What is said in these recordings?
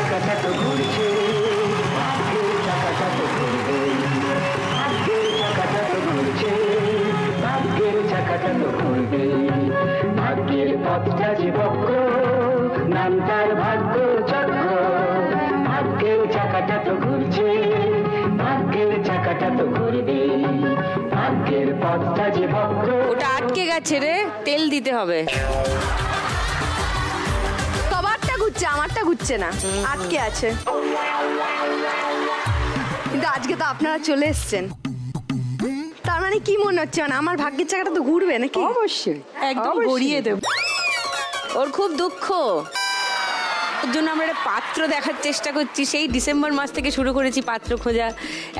চাকাটা তো ঘুরছে, ভাগ্যের চাকাটা তো ঘুরবে, ভাগ্যের চাকাটা তো ঘুরছে, ভাগ্যের চাকাটা তো ঘুরবে। ভাগ্যের পথটা যে বক্র, নাম তার ভাগ্য চক্র। ভাগ্যের চাকাটা তো ঘুরছে, ভাগ্যের চাকাটা তো ঘুরবে, ভাগ্যের পথটা যে বক্র। ওটা আটকে গেছে রে, তেল দিতে হবে। কবারটা ঘুরছে, আমারটা ঘুরছে না, আটকে আছে। কিন্তু আজকে তো আপনারা চলে এসছেন, তার মানে কি মনে হচ্ছে, মানে আমার ভাগ্যের চাকাটা তো ঘুরবে নাকি? অবশ্যই, একদম ঘুরিয়ে দেব। ওর খুব দুঃখ, ওর জন্য আমরা একটা পাত্র দেখার চেষ্টা করছি। সেই ডিসেম্বর মাস থেকে শুরু করেছি পাত্র খোঁজা,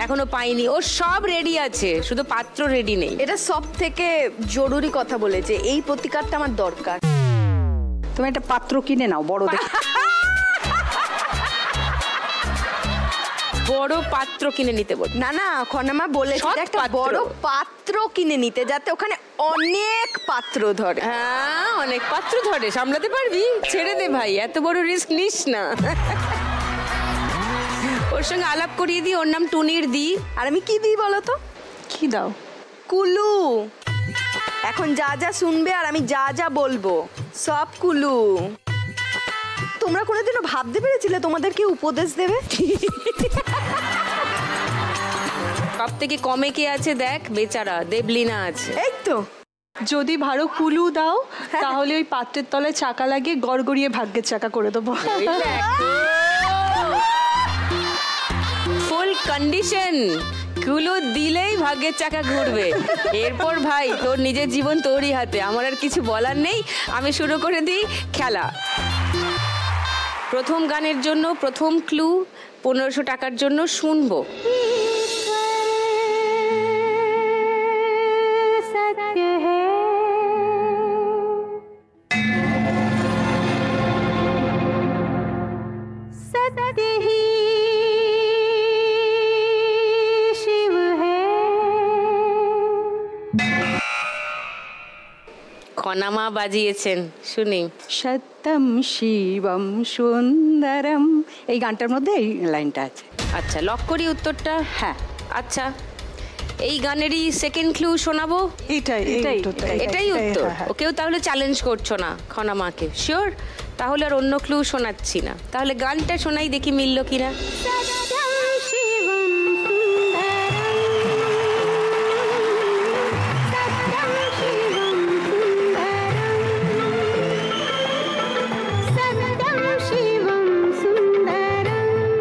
এখনো পাইনি। ওর সব রেডি আছে, শুধু পাত্র রেডি নেই। এটা সব থেকে জরুরি কথা বলেছে, এই প্রতিকারটা আমার দরকার। তুমি একটা পাত্র কিনে নাও বড় দেখে। বড় পাত্র কিনে নিতে বল। না না, খনামা বলেছে একটা বড় পাত্র কিনে নিতে, যাতে ওখানে অনেক পাত্র ধরে। হ্যাঁ, অনেক পাত্র ধরে, সামলাতে পারবি? ছেড়ে দে ভাই, এত বড় রিস্ক নিস না। ওর সঙ্গে আলাপ করিয়ে দিই, ওর নাম টুনির দি। আর আমি কি দিই বলো তো? কি দাও? কুলু। এখন যা যা শুনবে আর আমি যা যা বলবো সব কুলু। তোমরা কোনোদিনও ভাবতে পেরেছিলে তোমাদেরকে উপদেশ দেবে? সব থেকে কমে কে আছে দেখ, বেচারা দেবলিনা আছে। এই তো, যদি ভালো কুলু দাও তাহলে ওই পাত্রের তলায় চাকা লাগিয়ে গড়গড়িয়ে ভাগ্যের চাকা করে দেবো। ফুল কন্ডিশন, কুলু দিলেই ভাগ্যের চাকা ঘুরবে। এরপর ভাই তোর নিজের জীবন তোরই হাতে, আমার আর কিছু বলার নেই। আমি শুরু করে দিই খেলা। প্রথম গানের জন্য প্রথম ক্লু 1500 টাকার জন্য শুনবো। খনামা বাজিয়েছেন, শুনি। সত্যম শিবম সুন্দরম, এই গানটার মধ্যে এই লাইনটা আছে। আচ্ছা, লক করি উত্তরটা? হ্যাঁ। আচ্ছা, এই গানেরই সেকেন্ড ক্লু শোনাবো। এটাই উত্তর। ওকেও তাহলে চ্যালেঞ্জ করছো না খনামাকে? শিওর? তাহলে আর অন্য ক্লু শোনাচ্ছি না, তাহলে গানটা শোনাই, দেখি মিলল কিনা।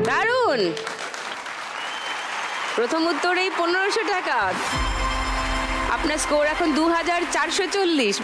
দারুণ, প্রথম উত্তরেই 1500 টাকা। আপনার স্কোর এখন 2440।